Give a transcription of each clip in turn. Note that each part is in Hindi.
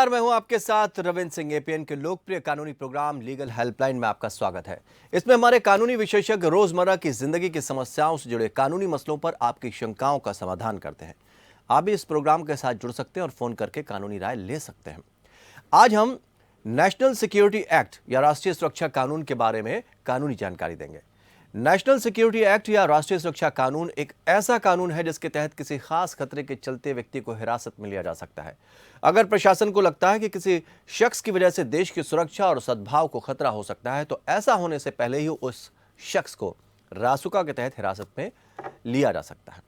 नमस्कार, मैं हूं आपके साथ रविंद्र सिंह। एपीएन के लोकप्रिय कानूनी प्रोग्राम लीगल हेल्पलाइन में आपका स्वागत है। इसमें हमारे कानूनी विशेषज्ञ रोजमर्रा की जिंदगी की समस्याओं से जुड़े कानूनी मसलों पर आपकी शंकाओं का समाधान करते हैं। आप भी इस प्रोग्राम के साथ जुड़ सकते हैं और फोन करके कानूनी राय ले सकते हैं। आज हम नेशनल सिक्योरिटी एक्ट या राष्ट्रीय सुरक्षा कानून के बारे में कानूनी जानकारी देंगे। नेशनल सिक्योरिटी एक्ट या राष्ट्रीय सुरक्षा कानून एक ऐसा कानून है जिसके तहत किसी खास खतरे के चलते व्यक्ति को हिरासत में लिया जा सकता है। अगर प्रशासन को लगता है कि किसी शख्स की वजह से देश की सुरक्षा और सद्भाव को खतरा हो सकता है, तो ऐसा होने से पहले ही उस शख्स को रासुका के तहत हिरासत में लिया जा सकता है।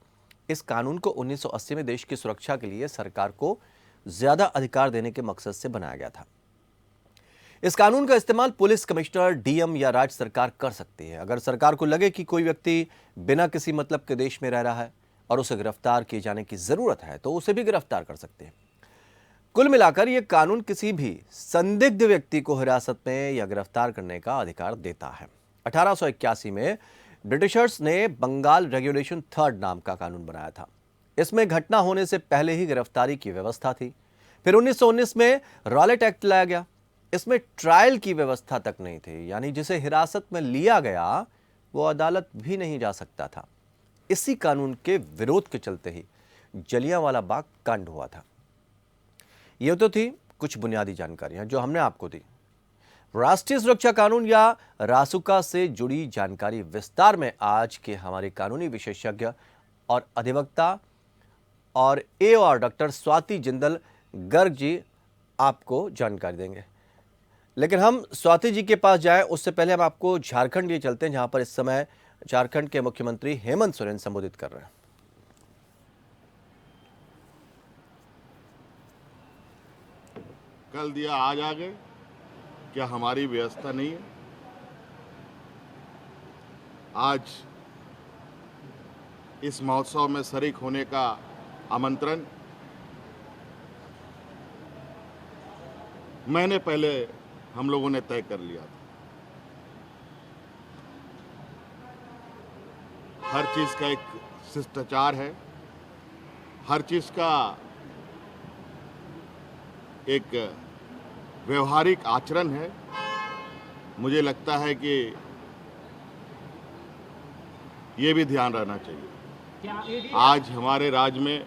इस कानून को 1980 में देश की सुरक्षा के लिए सरकार को ज्यादा अधिकार देने के मकसद से बनाया गया था। इस कानून का इस्तेमाल पुलिस कमिश्नर, डीएम या राज्य सरकार कर सकती है। अगर सरकार को लगे कि कोई व्यक्ति बिना किसी मतलब के देश में रह रहा है और उसे गिरफ्तार किए जाने की जरूरत है, तो उसे भी गिरफ्तार कर सकते हैं। कुल मिलाकर यह कानून किसी भी संदिग्ध व्यक्ति को हिरासत में या गिरफ्तार करने का अधिकार देता है। 1881 में ब्रिटिशर्स ने बंगाल रेगुलेशन 3 नाम का कानून बनाया था। इसमें घटना होने से पहले ही गिरफ्तारी की व्यवस्था थी। फिर 1919 में रॉलेट एक्ट लाया गया। इसमें ट्रायल की व्यवस्था तक नहीं थी, यानी जिसे हिरासत में लिया गया वो अदालत भी नहीं जा सकता था। इसी कानून के विरोध के चलते ही जलियांवाला बाग कांड हुआ था। ये तो थी कुछ बुनियादी जानकारियां जो हमने आपको दी। राष्ट्रीय सुरक्षा कानून या रासुका से जुड़ी जानकारी विस्तार में आज के हमारे कानूनी विशेषज्ञ और अधिवक्ता और एओआर डॉक्टर स्वाति जिंदल गर्ग जी आपको जानकारी देंगे। लेकिन हम स्वाति जी के पास जाएं उससे पहले हम आपको झारखंड लिए चलते हैं, जहां पर इस समय झारखंड के मुख्यमंत्री हेमंत सोरेन संबोधित कर रहे हैं। कल दिया आज आ गए, क्या हमारी व्यवस्था नहीं है? आज इस महोत्सव में शरीक होने का आमंत्रण महीने पहले हम लोगों ने तय कर लिया था। हर चीज का एक शिष्टाचार है, हर चीज का एक व्यवहारिक आचरण है। मुझे लगता है कि ये भी ध्यान रहना चाहिए। आज हमारे राज्य में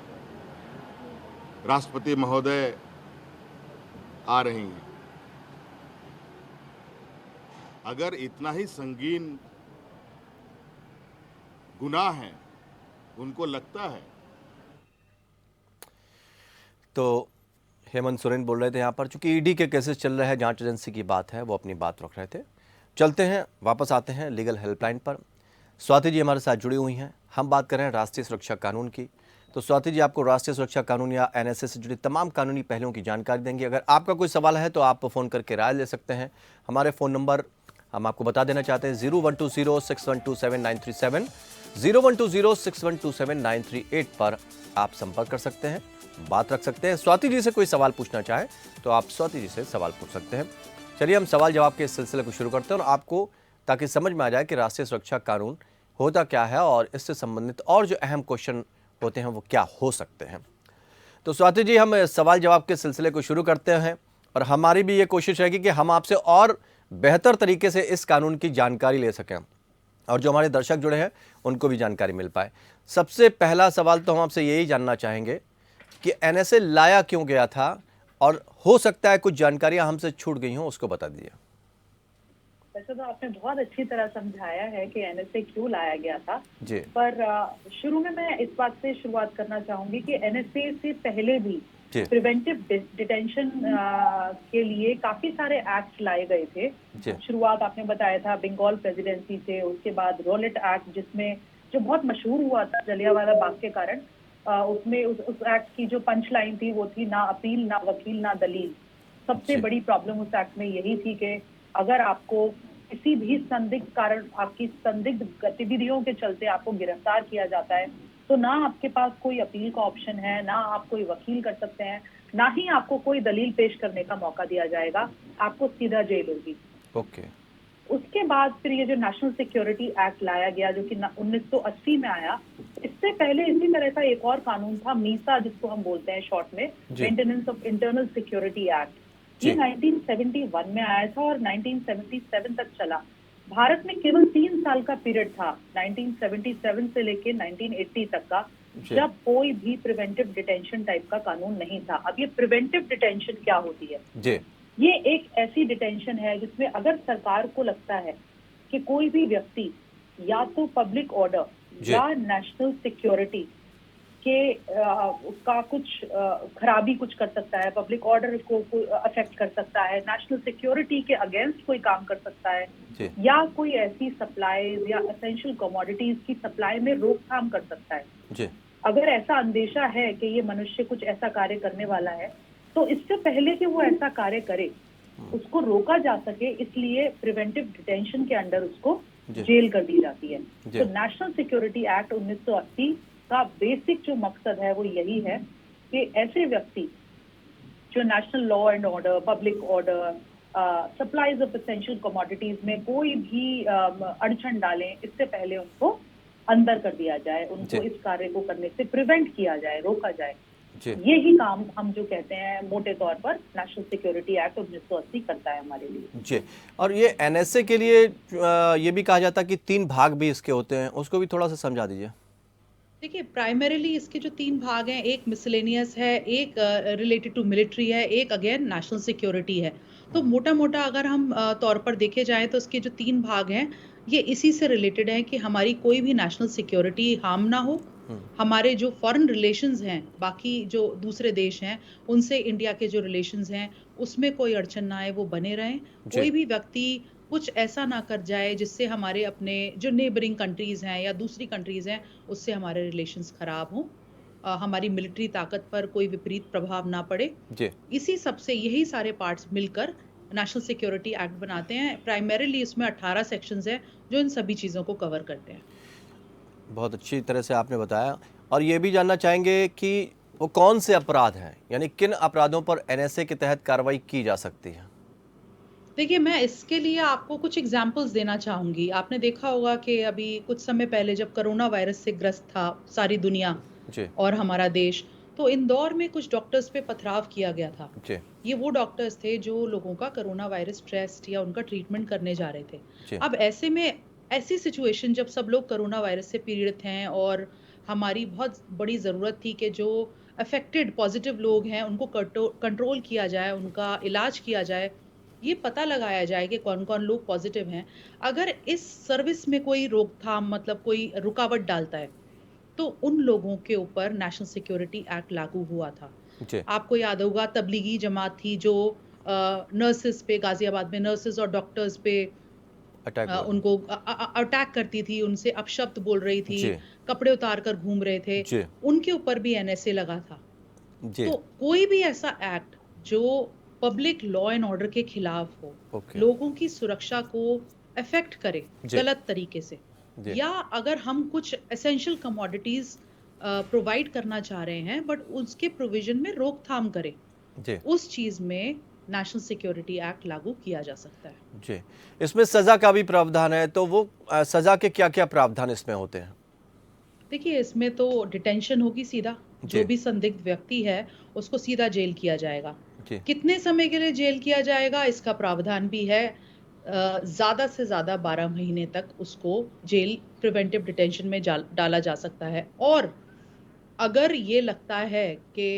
राष्ट्रपति महोदय आ रही हैं। अगर इतना ही संगीन गुनाह है, उनको लगता है। तो हेमंत सोरेन बोल रहे थे यहाँ पर, चूंकि ईडी के केसेस चल रहे हैं, जांच एजेंसी की बात है, वो अपनी बात रख रहे थे। चलते हैं, वापस आते हैं लीगल हेल्पलाइन पर। स्वाति जी हमारे साथ जुड़ी हुई हैं। हम बात कर रहे हैं राष्ट्रीय सुरक्षा कानून की। तो स्वाति जी आपको राष्ट्रीय सुरक्षा कानून या एनएसए से जुड़ी तमाम कानूनी पहलुओं की जानकारी देंगी। अगर आपका कोई सवाल है तो आप फ़ोन करके राय ले सकते हैं। हमारे फ़ोन नंबर हम आपको बता देना चाहते हैं 0120612793 0120612793 पर आप संपर्क कर सकते हैं, बात रख सकते हैं। स्वाति जी से कोई सवाल पूछना चाहे तो आप स्वाति जी से सवाल पूछ सकते हैं। चलिए हम सवाल जवाब के इस सिलसिले को शुरू करते हैं, और आपको ताकि समझ में आ जाए कि राष्ट्रीय सुरक्षा कानून होता क्या है और इससे संबंधित और जो अहम क्वेश्चन होते हैं वो क्या हो सकते हैं। तो स्वाति जी, हम सवाल जवाब के सिलसिले को शुरू करते हैं, और हमारी भी ये कोशिश रहेगी कि हम आपसे और बेहतर तरीके से इस कानून की जानकारी ले सकें और जो हमारे दर्शक जुड़े हैं उनको भी जानकारी मिल पाए। सबसे पहला सवाल तो हम आपसे यही जानना चाहेंगे कि एनएसए लाया क्यों गया था, और हो सकता है कुछ जानकारियां हमसे छूट गई हों, उसको बता दीजिए। वैसे तो आपने बहुत अच्छी तरह समझाया है कि एनएसए क्यों लाया गया था जी। पर शुरू में मैं इस बात से शुरुआत करना चाहूंगी कि एनएसए से पहले भी जी। प्रिवेंटिव डिटेंशन के लिए काफी सारे एक्ट लाए गए थे। जी। शुरुआत आपने बताया था बंगाल प्रेसिडेंसी से, उसके बाद रॉलेट एक्ट जिसमें जो बहुत मशहूर हुआ था जलियांवाला बाग के कारण। उसमें उस एक्ट की जो पंच लाइन थी वो थी, ना अपील, ना वकील, ना दलील। सबसे जी। बड़ी प्रॉब्लम उस एक्ट में यही थी कि अगर आपको किसी भी संदिग्ध कारण, आपकी संदिग्ध गतिविधियों के चलते आपको गिरफ्तार किया जाता है, तो ना आपके पास कोई अपील का ऑप्शन है, ना आप कोई वकील कर सकते हैं, ना ही आपको कोई दलील पेश करने का मौका दिया जाएगा। आपको सीधा जेल होगी। ओके। उसके बाद फिर ये जो नेशनल सिक्योरिटी एक्ट लाया गया जो कि 1980 में आया, इस इससे पहले इसी तरह का एक और कानून था, मीसा जिसको हम बोलते हैं शॉर्ट में, जी। Maintenance of internal security act. ये जी। 1971 में आया था और 1977 तक चला। भारत में केवल 3 साल का पीरियड था, 1977 से लेके 1980 तक का, जी। जब कोई भी प्रिवेंटिव डिटेंशन टाइप का कानून नहीं था। अब ये प्रिवेंटिव डिटेंशन क्या होती है? जी। ये एक ऐसी डिटेंशन है जिसमें अगर सरकार को लगता है कि कोई भी व्यक्ति या तो पब्लिक ऑर्डर जी। या नेशनल सिक्योरिटी के का कुछ खराबी कुछ कर सकता है, पब्लिक ऑर्डर को अफेक्ट कर सकता है, नेशनल सिक्योरिटी के अगेंस्ट कोई काम कर सकता है, जी। या कोई ऐसी सप्लाईज या एसेंशियल कमोडिटीज की सप्लाई में रोकथाम कर सकता है, जी। अगर ऐसा अंदेशा है कि ये मनुष्य कुछ ऐसा कार्य करने वाला है, तो इससे पहले कि वो ऐसा कार्य करे, उसको रोका जा सके, इसलिए प्रिवेंटिव डिटेंशन के अंडर उसको जी। जेल कर दी जाती है। जी। तो नेशनल सिक्योरिटी एक्ट 1980 का बेसिक जो मकसद है वो यही है कि ऐसे व्यक्ति जो national law and order, public order, supplies of essential commodities में कोई भी अड़चन डालें, इससे पहले उनको अंदर कर दिया जाए, उनको जी। इस कार्य को करने से प्रिवेंट किया जाए, रोका जाए। जी। यही काम हम जो कहते हैं मोटे तौर पर नेशनल सिक्योरिटी एक्ट 1980 करता है हमारे लिए। जी। और ये एनएसए के लिए ये भी कहा जाता है कि 3 भाग भी इसके होते हैं, उसको भी थोड़ा सा समझा दीजिए। देखिए, प्राइमरीली इसके जो 3 भाग हैं, एक मिसलेनियस है, एक रिलेटेड टू मिलिट्री है, एक अगेन नेशनल सिक्योरिटी है। तो मोटा-मोटा अगर हम तौर पर देखे जाएँ तो इसके जो 3 भाग हैं, ये इसी से रिलेटेड हैं कि हमारी कोई भी नेशनल सिक्योरिटी हार्म ना हो, हमारे जो फॉरेन रिलेशंस हैं, बाकी जो दूसरे देश हैं, उनसे इंडिया के जो रिलेशंस हैं, उसमें कोई अड़चन ना आए, वो बने रहें। जी। कोई भी व्यक्ति कुछ ऐसा ना कर जाए जिससे हमारे अपने जो नेबरिंग कंट्रीज़ हैं या दूसरी कंट्रीज़ हैं, उससे हमारे रिलेशंस खराब हों। हमारी मिलिट्री ताकत पर कोई विपरीत प्रभाव ना पड़े। जी। इसी सब से यही सारे पार्ट्स मिलकर नेशनल सिक्योरिटी एक्ट बनाते हैं। प्राइमरीली इसमें 18 सेक्शंस हैं जो इन सभी चीज़ों को कवर करते हैं। बहुत अच्छी तरह से आपने बताया। और ये भी जानना चाहेंगे कि वो कौन से अपराध हैं, यानी किन अपराधों पर एनएसए के तहत कार्रवाई की जा सकती है? देखिए, मैं इसके लिए आपको कुछ एग्ज़ाम्पल्स देना चाहूँगी। आपने देखा होगा कि अभी कुछ समय पहले जब कोरोना वायरस से ग्रस्त था सारी दुनिया जी। और हमारा देश, तो इंदौर में कुछ डॉक्टर्स पे पथराव किया गया था। जी। ये वो डॉक्टर्स थे जो लोगों का कोरोना वायरस टेस्ट या उनका ट्रीटमेंट करने जा रहे थे। जी। अब ऐसे में ऐसी सिचुएशन जब सब लोग कोरोना वायरस से पीड़ित हैं और हमारी बहुत बड़ी ज़रूरत थी कि जो अफेक्टेड पॉज़िटिव लोग हैं उनको कंट्रोल किया जाए, उनका इलाज किया जाए, ये पता लगाया जाए कि कौन-कौन लोग पॉज़िटिव हैं। अगर इस सर्विस में कोई रोकथाम मतलब कोई रुकावट डालता है, तो उन लोगों के ऊपर नेशनल सिक्योरिटी एक्ट लागू हुआ था। जी। आपको याद होगा तबलीगी जमात थी जो नर्सेस पे गाज़ियाबाद में नर्सेस और डॉक्टर्स पे अटैक हुआ था। उनको अटैक करती थी, उनसे अपशब्द बोल रही थी, जी। कपड़े उतार कर घूम रहे थे, जी। उनके ऊपर भी एनएसए लगा था। जी। तो कोई भी ऐसा एक्ट जो पब्लिक लॉ एंड ऑर्डर के खिलाफ हो, ओके। लोगों की सुरक्षा को अफेक्ट करे जी। गलत तरीके से, जी। या अगर हम कुछ एसेंशियल कमोडिटीज प्रोवाइड करना चाह रहे हैं बट उसके प्रोविजन में रोकथाम करे, जी। उस चीज में नेशनल सिक्योरिटी एक्ट लागू किया जा सकता है। जी। इसमें सजा का भी प्रावधान है, तो वो सजा के क्या-क्या प्रावधान इसमें होते हैं? देखिए, इसमें तो डिटेंशन होगी सीधा, जी। जो भी संदिग्ध व्यक्ति है उसको सीधा जेल किया जाएगा। जी। कितने समय के लिए जेल किया जाएगा इसका प्रावधान भी है। ज़्यादा से ज़्यादा 12 महीने तक उसको जेल प्रिवेंटिव डिटेंशन में डाला जा सकता है। और अगर ये लगता है कि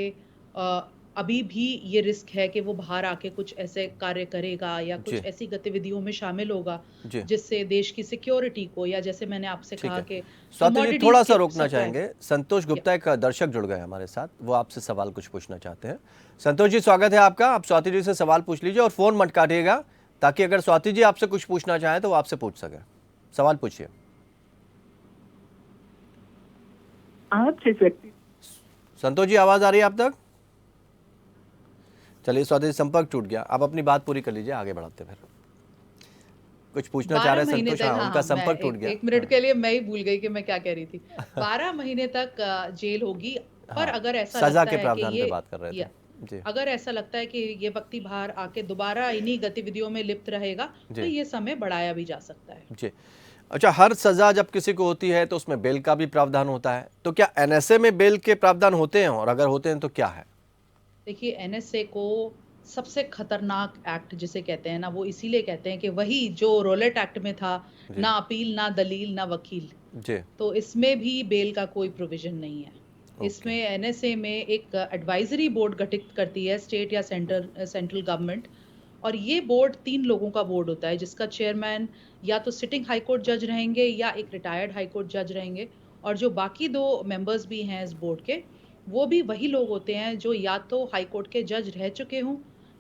अभी भी ये रिस्क है कि वो बाहर आके कुछ ऐसे कार्य करेगा या जी। कुछ ऐसी गतिविधियों में शामिल होगा जी। जिससे देश की सिक्योरिटी को, या जैसे मैंने आपसे ठीक कहा है। कि स्वाति जी, commodities थोड़ा सा के रोकना supply- चाहेंगे। संतोष गुप्ता एक दर्शक जुड़ गए हमारे साथ, वो आपसे सवाल कुछ पूछना चाहते हैं। संतोष जी, स्वागत है आपका। आप स्वाति जी से सवाल पूछ लीजिए और फोन मत काटिएगा, ताकि अगर स्वाति जी आपसे कुछ पूछना चाहें तो वो आपसे पूछ सके। सवाल पूछिए। आप जिस व्यक्ति संतोष जी, आवाज आ रही है आप तक? चलिए स्वाति जी, संपर्क टूट गया। आप अपनी बात पूरी कर लीजिए, आगे बढ़ाते फिर। कुछ पूछना चाह रहे हैं 12 महीने संतोष? तक, हाँ, हाँ, उनका हाँ, संपर्क मैं टूट गया। एक मिनट के लिए मैं ही भूल गई कि मैं क्या कह रही थी। 12 महीने तक जेल होगी। पर हाँ, अगर ऐसा सजा लगता के है कि प्रावधान पे ये बात कर रहे थे। या जी। अगर ऐसा लगता है कि ये व्यक्ति बाहर आके दोबारा इन्हीं गतिविधियों में लिप्त रहेगा, तो जी। ये समय बढ़ाया भी जा सकता है। जी। अच्छा, हर सजा जब किसी को होती है तो उसमें बेल का भी प्रावधान होता है, तो क्या एनएसए में बेल के प्रावधान होते हैं, और अगर होते हैं तो क्या है? देखिए, एनएसए को सबसे खतरनाक एक्ट जिसे कहते हैं ना, वो इसीलिए कहते हैं कि वही जो रोलेट एक्ट में था, जी। ना अपील, ना दलील, ना वकील। जी। तो इसमें भी बेल का कोई प्रोविजन नहीं है। ओके। इसमें एनएसए में एक एडवाइजरी बोर्ड गठित करती है स्टेट या सेंट्रल गवर्नमेंट, और ये बोर्ड 3 लोगों का बोर्ड होता है, जिसका चेयरमैन या तो सिटिंग हाई कोर्ट जज रहेंगे या एक रिटायर्ड हाई कोर्ट जज रहेंगे, और जो बाकी 2 मेंबर्स भी हैं इस बोर्ड के, वो भी वही लोग होते हैं जो या तो हाई कोर्ट के जज रह चुके हों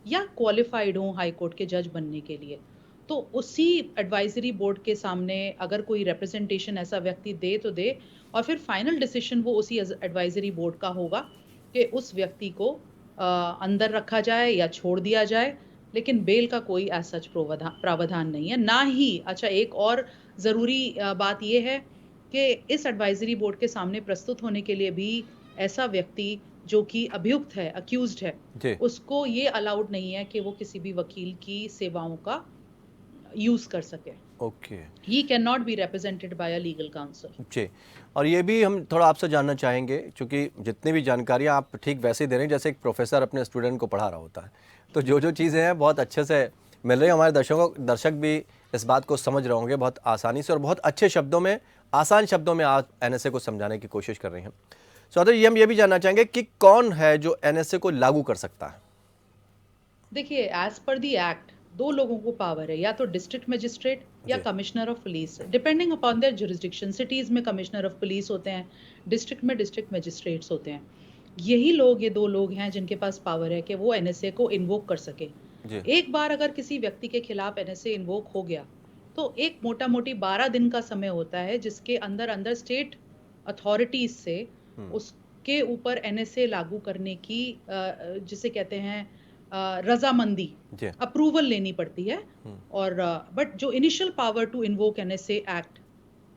या क्वालिफाइड हों हाई कोर्ट के जज बनने के लिए। तो उसी एडवाइजरी बोर्ड के सामने अगर कोई रिप्रेजेंटेशन ऐसा व्यक्ति दे तो दे, और फिर फाइनल डिसीजन वो उसी एडवाइजरी बोर्ड का होगा कि उस व्यक्ति को अंदर रखा जाए या छोड़ दिया जाए। लेकिन बेल का कोई ऐसा सच प्रावधान नहीं है, ना ही अच्छा, एक और ज़रूरी बात ये है कि इस एडवाइजरी बोर्ड के सामने प्रस्तुत होने के लिए भी ऐसा व्यक्ति जो कि अभियुक्त है, अक्यूज्ड है, जी। उसको ये अलाउड नहीं है कि वो किसी भी वकील की सेवाओं का यूज़ कर सके। Okay. He cannot be represented by a legal counsel. जी। और ये भी हम थोड़ा आपसे जानना चाहेंगे, क्योंकि जितनी भी जानकारियाँ आप ठीक वैसे ही दे रहे हैं जैसे एक प्रोफेसर अपने स्टूडेंट को पढ़ा रहा होता है, तो जो चीज़ें हैं बहुत अच्छे से मिल रही हैं। हमारे दर्शक भी इस बात को समझ रहे होंगे बहुत आसानी से, और बहुत अच्छे शब्दों में, आसान शब्दों में आप एनएसए को समझाने की कोशिश कर रही हैं। सौदर जी, हम ये भी जानना चाहेंगे कि कौन है जो एनएसए को लागू कर सकता है? देखिए, एज पर द एक्ट 2 लोगों को पावर है, या तो डिस्ट्रिक्ट मजिस्ट्रेट या जी। Commissioner of police, depending upon their jurisdiction. Cities में कमिश्नर ऑफ पुलिस होते हैं, डिस्ट्रिक्ट में डिस्ट्रिक्ट मजिस्ट्रेट्स होते हैं। यही लोग, ये 2 लोग हैं जिनके पास पावर है कि वो एनएसए को इन्वोक कर सके। जी। एक बार अगर किसी व्यक्ति के खिलाफ एनएसए इन्वोक हो गया, तो एक मोटा-मोटी 12 दिन का समय होता है जिसके अंदर स्टेट अथॉरिटीज से उसके ऊपर एनएसए लागू करने की जिसे कहते हैं रजामंदी, जी। अप्रूवल लेनी पड़ती है। और बट जो initial power to invoke NSA act,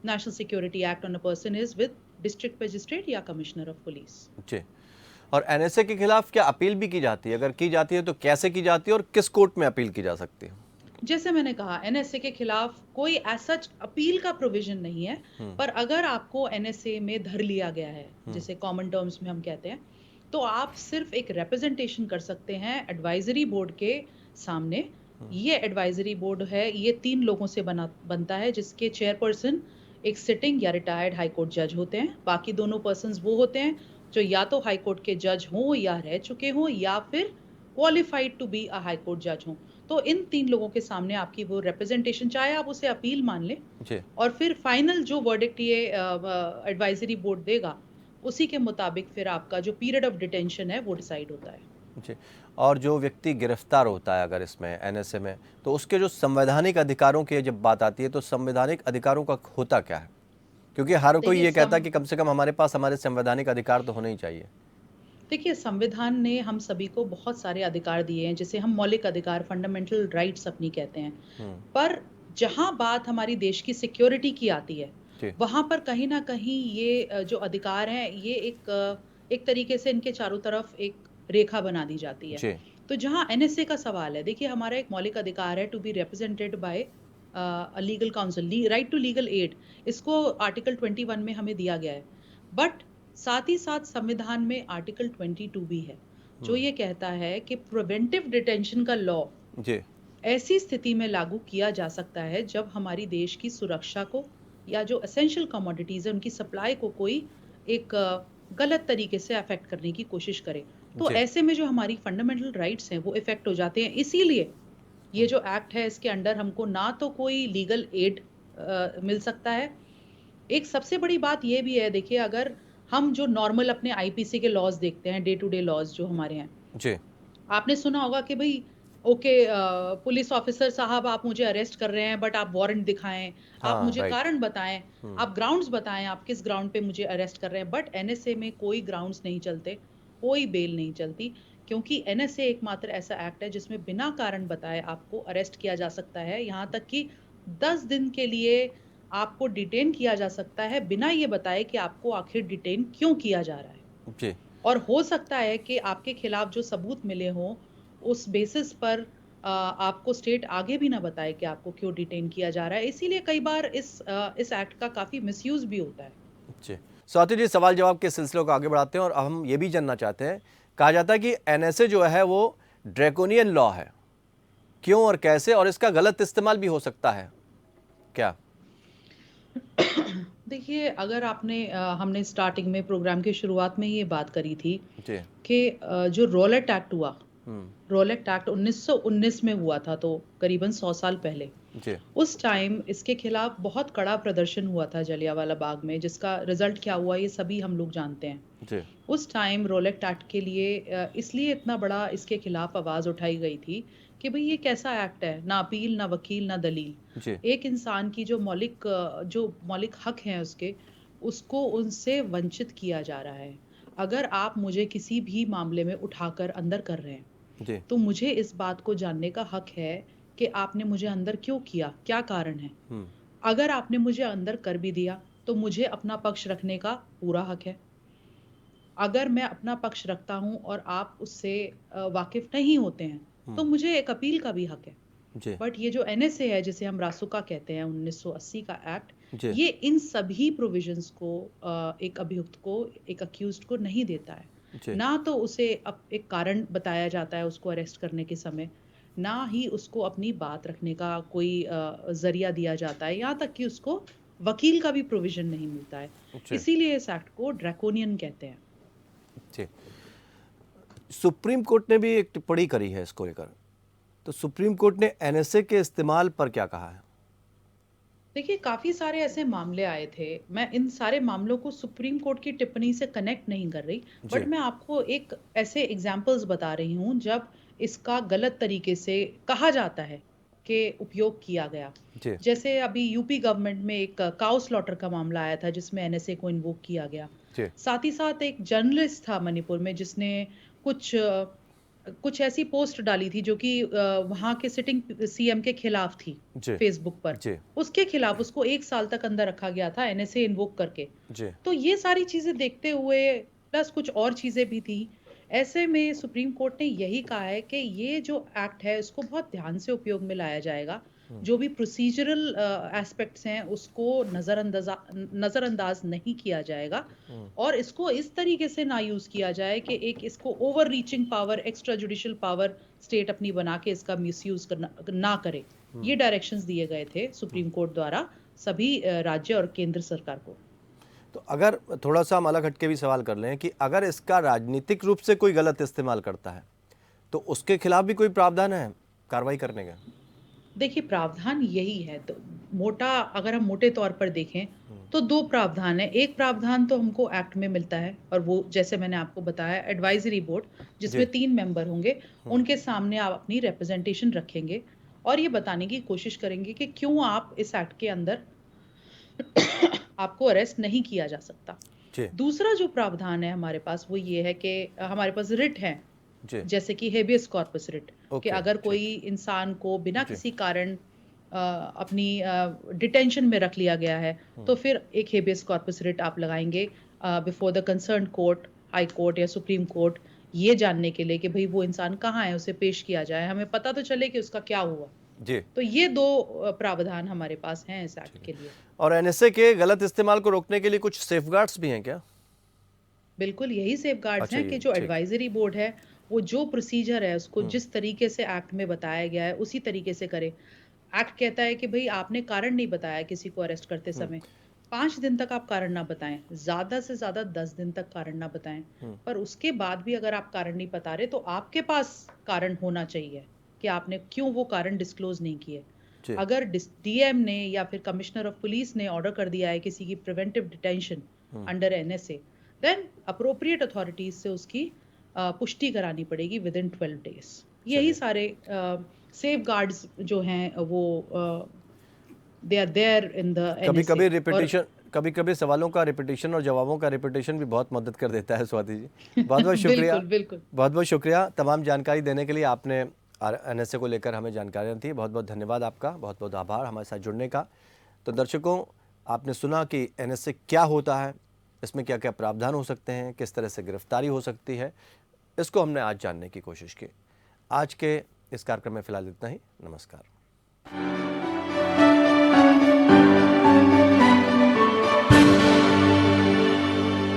national security act on a person, is with district magistrate या कमिश्नर ऑफ पुलिस। जी। और एनएसए के खिलाफ क्या अपील भी की जाती है? अगर की जाती है तो कैसे की जाती है, और किस कोर्ट में अपील की जा सकती है? जैसे मैंने कहा, एनएसए के खिलाफ कोई ऐसा अपील का प्रोविजन नहीं है, पर अगर आपको एनएसए में धर लिया गया है, जिसे कॉमन टर्म्स में हम कहते हैं, तो आप सिर्फ एक रिप्रेजेंटेशन कर सकते हैं एडवाइजरी बोर्ड के सामने। ये एडवाइजरी बोर्ड है, ये 3 लोगों से बनता है, जिसके चेयरपर्सन एक सिटिंग या रिटायर्ड हाई कोर्ट जज होते हैं। बाकी दोनों पर्सन्स वो होते हैं जो या तो हाई कोर्ट के जज हों या रह चुके हों, या फिर qualified to be a high court जज हों। तो इन 3 लोगों के सामने आपकी वो रिप्रेजेंटेशन, चाहे आप उसे अपील मान लें, जी। और फिर फाइनल जो वर्डिक्ट ये एडवाइजरी बोर्ड देगा, उसी के मुताबिक फिर आपका जो पीरियड ऑफ डिटेंशन है वो डिसाइड होता है। जी। और जो व्यक्ति गिरफ्तार होता है अगर इसमें एनएसए में, तो उसके जो संवैधानिक अधिकारों की जब बात आती है, तो संवैधानिक अधिकारों का होता क्या है? क्योंकि हर कोई देखिए, ये कहता है कि कम से कम हमारे पास हमारे संवैधानिक अधिकार तो होने ही चाहिए। देखिए, संविधान ने हम सभी को बहुत सारे अधिकार दिए हैं, जिसे हम मौलिक अधिकार, फंडामेंटल राइट्स अपनी कहते हैं। पर जहां बात हमारी देश की सिक्योरिटी की आती है, जी। वहां पर कहीं ना कहीं ये जो अधिकार हैं, ये एक तरीके से इनके चारों तरफ एक रेखा बना दी जाती है। जी। तो जहां एनएसए का सवाल है, देखिए, हमारा एक मौलिक अधिकार है to be represented by a legal council, right to legal aid. इसको आर्टिकल 21 में हमें दिया गया है। बट साथ ही साथ संविधान में आर्टिकल 22 भी है, जो ये कहता है कि प्रिवेंटिव डिटेंशन का लॉ जी। ऐसी स्थिति में लागू किया जा सकता है जब हमारी देश की सुरक्षा को या जो एसेंशियल कमोडिटीज है उनकी सप्लाई को कोई एक गलत तरीके से अफेक्ट करने की कोशिश करे। तो जी। ऐसे में जो हमारी फंडामेंटल राइट्स हैं वो इफेक्ट हो जाते हैं। इसीलिए ये जो एक्ट है, इसके अंडर हमको ना तो कोई लीगल एड मिल सकता है। एक सबसे बड़ी बात ये भी है, देखिए, अगर हम जो नॉर्मल अपने आईपीसी के लॉज देखते हैं, डे टू डे लॉज जो हमारे हैं, जी। आपने सुना होगा कि भाई, ओके, पुलिस ऑफिसर साहब, आप मुझे अरेस्ट कर रहे हैं, बट आप वारंट दिखाएं, आप हाँ, मुझे राइट। कारण बताएं, आप ग्राउंड्स बताएं, आप किस ग्राउंड पे मुझे अरेस्ट कर रहे हैं। बट एनएसए में कोई ग्राउंड्स नहीं चलते, कोई बेल नहीं चलती, क्योंकि एनएसए एकमात्र ऐसा एक्ट है जिसमें बिना कारण बताए आपको अरेस्ट किया जा सकता है। यहाँ तक कि 10 दिन के लिए आपको डिटेन किया जा सकता है, बिना ये बताए कि आपको आखिर डिटेन क्यों किया जा रहा है। जी। और हो सकता है कि आपके खिलाफ जो सबूत मिले हों, उस बेसिस पर आपको स्टेट आगे भी ना बताए कि आपको क्यों डिटेन किया जा रहा है। इसीलिए कई बार इस एक्ट का काफ़ी मिसयूज़ भी होता है। जी, स्वाति जी, सवाल जवाब के सिलसिले को आगे बढ़ाते हैं और अब हम ये भी जानना चाहते हैं, कहा जाता है कि एनएसए जो है वो ड्रैकोनियन लॉ है, क्यों और कैसे, और इसका गलत इस्तेमाल भी हो सकता है क्या? देखिए, अगर हमने स्टार्टिंग में प्रोग्राम की शुरुआत में ही ये बात करी थी जी। कि जो रॉलेट एक्ट हुआ, हम्म। रॉलेट एक्ट 1919 में हुआ था, तो करीबन 100 साल पहले। जी। उस टाइम इसके खिलाफ बहुत कड़ा प्रदर्शन हुआ था जलियांवाला बाग में, जिसका रिजल्ट क्या हुआ ये सभी हम लोग जानते हैं। जी। उस टाइम रॉलेट एक्ट के लिए इसलिए इतना बड़ा इसके खिलाफ आवाज उठाई गई थी कि भाई ये कैसा एक्ट है, ना अपील, ना वकील, ना दलील। जी। एक इंसान की जो मौलिक हक हैं उसको उनसे वंचित किया जा रहा है। अगर आप मुझे किसी भी मामले में उठाकर अंदर कर रहे हैं, जी। तो मुझे इस बात को जानने का हक है कि आपने मुझे अंदर क्यों किया, क्या कारण है। अगर आपने मुझे अंदर कर भी दिया तो मुझे अपना पक्ष रखने का पूरा हक है। अगर मैं अपना पक्ष रखता हूं और आप उससे वाकिफ नहीं होते हैं, तो मुझे एक अपील का भी हक है। जी। बट ये जो एनएसए है, जिसे हम रासुका कहते हैं, 1980 का एक्ट, जी। ये इन सभी प्रोविजंस को एक अभियुक्त को, एक अक्यूज्ड को नहीं देता है। जी। ना तो उसे एक कारण बताया जाता है उसको अरेस्ट करने के समय, ना ही उसको अपनी बात रखने का कोई जरिया दिया जाता है, यहाँ तक कि उसको वकील का भी प्रोविजन नहीं मिलता है। जी। इसीलिए इस एक्ट को ड्रैकोनियन कहते हैं। जी। सुप्रीम कोर्ट ने भी एक टिप्पणी करी है इसको लेकर, तो सुप्रीम कोर्ट ने एनएसए के इस्तेमाल पर क्या कहा है? देखिए, काफी सारे ऐसे मामले आए थे। मैं इन सारे मामलों को सुप्रीम कोर्ट की टिप्पणी से कनेक्ट नहीं कर रही, जी। बट मैं आपको एक ऐसे एग्जाम्पल्स बता रही हूँ जब इसका गलत तरीके से कहा जाता है कि उपयोग किया गया। जी। जैसे अभी यूपी गवर्नमेंट में एक काउ स्लॉटर का मामला आया था, जिसमें एनएसए को इन्वोक किया गया। जी। साथ ही साथ एक जर्नलिस्ट था मणिपुर में, जिसने कुछ ऐसी पोस्ट डाली थी जो कि वहां के सिटिंग सीएम के खिलाफ थी, जी। फेसबुक पर। जी। उसके खिलाफ उसको 1 साल तक अंदर रखा गया था एनएसए इन्वोक करके। जी। तो ये सारी चीजें देखते हुए, प्लस कुछ और चीजें भी थी, ऐसे में सुप्रीम कोर्ट ने यही कहा है कि ये जो एक्ट है इसको बहुत ध्यान से उपयोग में लाया जाएगा। जो भी प्रोसीजरल एस्पेक्ट्स हैं उसको नजरअंदाज नहीं किया जाएगा, और इसको इस तरीके से ना यूज किया जाए कि एक इसको over reaching power, extra judicial power state अपनी बना के इसका मिसयूज ना करे। ये डायरेक्शंस दिए गए थे सुप्रीम कोर्ट द्वारा सभी राज्य और केंद्र सरकार को। तो अगर थोड़ा सा हम अलग हटके भी सवाल कर लें कि अगर इसका राजनीतिक रूप से कोई गलत इस्तेमाल करता है, तो उसके खिलाफ भी कोई प्रावधान है कार्रवाई करने का? देखिए, प्रावधान यही है, तो अगर हम मोटे तौर पर देखें तो 2 प्रावधान है। एक प्रावधान तो हमको एक्ट में मिलता है, और वो जैसे मैंने आपको बताया, एडवाइजरी बोर्ड, जिसमें जी। 3 मेंबर होंगे, उनके सामने आप अपनी रिप्रेजेंटेशन रखेंगे और ये बताने की कोशिश करेंगे कि क्यों आप इस एक्ट के अंदर आपको अरेस्ट नहीं किया जा सकता। जी। दूसरा जो प्रावधान है हमारे पास, वो ये है कि हमारे पास रिट है, जी। जैसे कि हेबियस कॉर्पस रिट, कि ओके, अगर ठीक। कोई इंसान को बिना जी। किसी कारण अपनी डिटेंशन में रख लिया गया है, तो फिर एक हेबियस कॉर्पस रिट आप लगाएंगे before the concern court, high court या सुप्रीम कोर्ट, ये जानने के लिए कि भाई वो इंसान कहाँ है, उसे पेश किया जाए, हमें पता तो चले कि उसका क्या हुआ। जी। तो ये 2 प्रावधान हमारे पास हैं इस एक्ट के लिए। और एनएसए के गलत इस्तेमाल को रोकने के लिए कुछ सेफगार्ड्स भी हैं क्या? बिल्कुल यही सेफगार्ड्स अच्छा, हैं ये कि जो ठीक। एडवाइजरी बोर्ड है, वो जो प्रोसीजर है उसको जिस तरीके से एक्ट में बताया गया है उसी तरीके से करे। एक्ट कहता है कि भाई आपने कारण नहीं बताया किसी को अरेस्ट करते समय, 5 दिन तक आप कारण ना बताएं, ज्यादा से ज्यादा 10 दिन तक कारण ना बताएं। पर उसके बाद भी अगर आप कारण नहीं बता रहे, तो आपके पास कारण होना चाहिए कि आपने क्यों वो कारण डिस्क्लोज नहीं किए। जी। अगर डीएम ने या फिर कमिश्नर ऑफ पुलिस ने ऑर्डर कर दिया है किसी की preventive detention under NSA, then appropriate authorities से उसकी पुष्टि करानी पड़ेगी विद इन 12 डेज। यही सारे सेफ गार्ड्स जो हैं वो they are there in the NSA. कभी कभी सवालों का रिपीटिशन और जवाबों का रिपीटिशन भी बहुत मदद कर देता है स्वाति जी। बहुत बहुत शुक्रिया। बिल्कुल। बहुत बहुत शुक्रिया तमाम जानकारी देने के लिए। आपने एनएसए को लेकर हमें जानकारियाँ दी, बहुत बहुत धन्यवाद आपका, बहुत बहुत आभार हमारे साथ जुड़ने का। तो दर्शकों, आपने सुना कि एनएसए क्या होता है, इसमें क्या क्या प्रावधान हो सकते हैं, किस तरह से गिरफ्तारी हो सकती है, इसको हमने आज जानने की कोशिश की। आज के इस कार्यक्रम में फिलहाल इतना ही। नमस्कार।